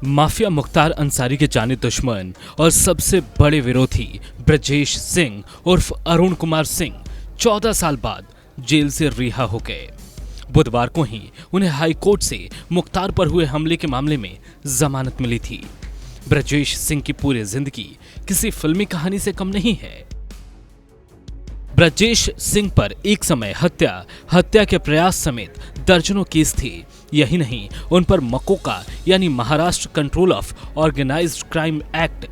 Mafia Mukhtar Ansari के जाने दुश्मन और सबसे बड़े विरोधी ब्रजेश सिंह उर्फ अरुण कुमार सिंह 14 साल बाद जेल से रिहा हो गए। बुधवार को ही उन्हें हाई कोर्ट से मुख्तार पर हुए हमले के मामले में जमानत मिली थी। ब्रजेश सिंह की पूरी जिंदगी किसी फिल्मी कहानी से कम नहीं है। ब्रजेश सिंह पर एक समय हत्या के प्रयास समेत दर्जनों केस थे। यही नहीं, उन पर मकोका यानी Maharashtra control of organised crime act,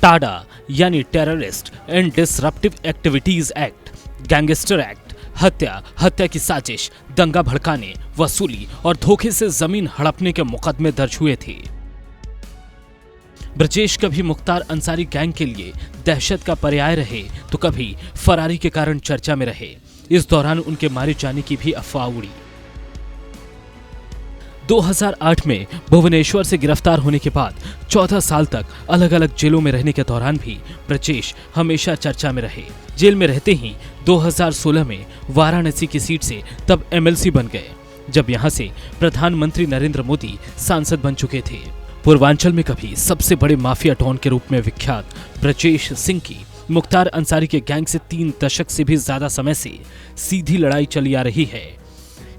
TADA यानी terrorist and disruptive activities act, gangster act, हत्या की साजिश, दंगा भड़काने, वसूली और धोखे से जमीन हड़पने के मुकदमे दर्ज हुए थे। ब्रजेश कभी मुख्तार अंसारी गैंग के लिए दहशत का पर्याय रहे तो कभी फरारी के कारण चर्चा में रहे। इस दौरान उनके मारे जाने की भी अफवाह उड़ी। 2008 में भुवनेश्वर से गिरफ्तार होने के बाद 14 साल तक अलग अलग जेलों में रहने के दौरान भी ब्रजेश हमेशा चर्चा में रहे। जेल में रहते ही 2016 में वाराणसी की सीट से तब एमएलसी बन गए, जब यहां से प्रधानमंत्री नरेंद्र मोदी सांसद बन चुके थे। पूर्वांचल में कभी सबसे बड़े माफिया डॉन के रूप में विख्यात ब्रजेश सिंह की मुख्तार अंसारी के गैंग से 3 दशक से भी ज्यादा समय से सीधी लड़ाई चली आ रही है।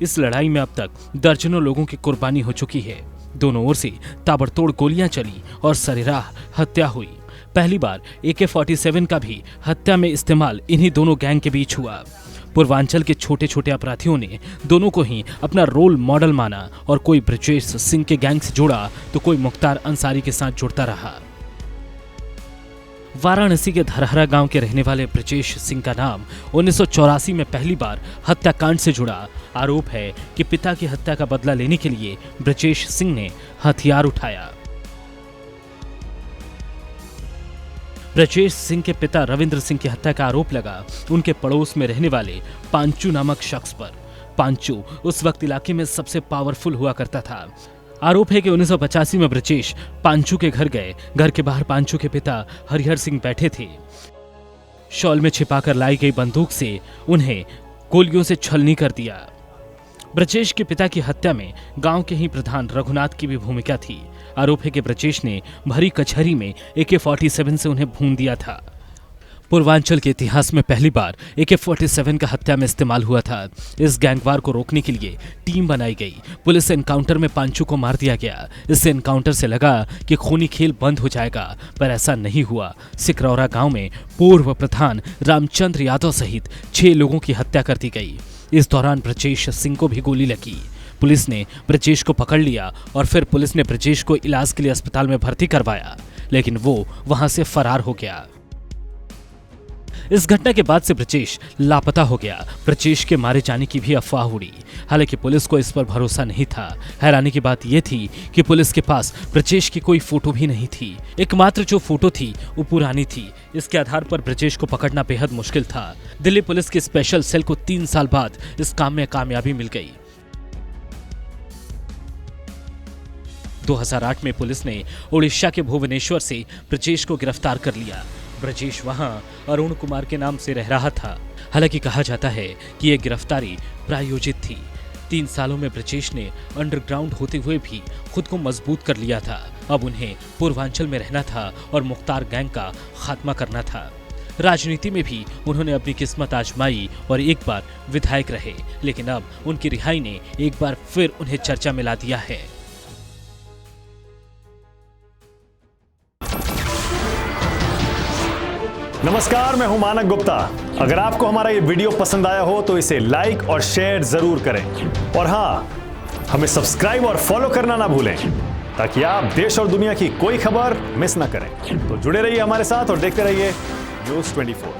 इस लड़ाई में अब तक दर्जनों लोगों की कुर्बानी हो चुकी है। दोनों ओर से ताबड़तोड़ गोलियां चली और सरेराह हत्या हुई। पहली बार AK-47 का भी हत्या में इस्तेमाल इन्हीं दोनों गैंग के बीच हुआ। पूर्वांचल के छोटे छोटे अपराधियों ने दोनों को ही अपना रोल मॉडल माना और कोई ब्रजेश सिंह के गैंग से जुड़ा तो कोई मुख्तार अंसारी के साथ जुड़ता रहा। वाराणसी के धरहरा गांव के रहने वाले ब्रजेश सिंह का नाम 1984 में पहली बार हत्याकांड से जुड़ा। आरोप है कि पिता की हत्या का बदला लेने के लिए ब्रजेश सिंह ने हथियार उठाया। ब्रजेश सिंह के पिता रविंद्र सिंह की हत्या का आरोप लगा उनके पड़ोस में रहने वाले पांचू नामक शख्स पर। पांचू उस वक्त इलाके में सबसे पावरफुल हुआ करता था। आरोप है कि 1985 में ब्रजेश पांचू के घर गए। घर के बाहर पांचू के पिता हरिहर सिंह बैठे थे। शॉल में छिपाकर लाई गई बंदूक से उन्हें गोलियों से छलनी कर दिया। ब्रजेश के पिता की हत्या में गांव के ही प्रधान रघुनाथ की भी भूमिका थी। आरोप है कि ब्रजेश ने भरी कचहरी में AK-47 से उन्हें भून दिया था। पूर्वांचल के इतिहास में पहली बार AK-47 का हत्या में इस्तेमाल हुआ था। इस गैंगवार को रोकने के लिए टीम बनाई गई। पुलिस एनकाउंटर में पांचू को मार दिया गया। इस एनकाउंटर से लगा कि खूनी खेल बंद हो जाएगा, पर ऐसा नहीं हुआ। सिकरौरा गांव में पूर्व प्रधान रामचंद्र यादव सहित 6 लोगों की हत्या कर दी गई। इस दौरान ब्रजेश सिंह को भी गोली लगी। पुलिस ने ब्रजेश को पकड़ लिया और फिर पुलिस ने ब्रजेश को इलाज के लिए अस्पताल में भर्ती करवाया, लेकिन वो वहां से फरार हो गया। इस घटना के बाद से ब्रजेश लापता हो गया। ब्रजेश के मारे जाने की भी अफवाह उड़ी। हालांकि पुलिस को इस पर भरोसा नहीं था। हैरानी की बात यह थी कि पुलिस के पास ब्रजेश की कोई फोटो भी नहीं थी। एकमात्र जो फोटो थी वो पुरानी थी। इसके आधार पर ब्रजेश को पकड़ना बेहद मुश्किल था। दिल्ली पुलिस की स्पेशल सेल को 3 साल बाद इस काम में कामयाबी मिल गई। 2008 में पुलिस ने ओडिशा के भुवनेश्वर से ब्रजेश को गिरफ्तार कर लिया। ब्रजेश वहां अरुण कुमार के नाम से रह रहा था। हालांकि कहा जाता है कि यह गिरफ्तारी प्रायोजित थी। 3 सालों में ब्रजेश ने अंडरग्राउंड होते हुए भी खुद को मजबूत कर लिया था। अब उन्हें पूर्वांचल में रहना था और मुख्तार गैंग का खात्मा करना था। राजनीति में भी उन्होंने अपनी किस्मत आजमाई और एक बार विधायक रहे, लेकिन अब उनकी रिहाई ने एक बार फिर उन्हें चर्चा में ला दिया है। नमस्कार, मैं हूं मानक गुप्ता। अगर आपको हमारा ये वीडियो पसंद आया हो तो इसे लाइक और शेयर जरूर करें, और हाँ, हमें सब्सक्राइब और फॉलो करना ना भूलें ताकि आप देश और दुनिया की कोई खबर मिस ना करें। तो जुड़े रहिए हमारे साथ और देखते रहिए News 24।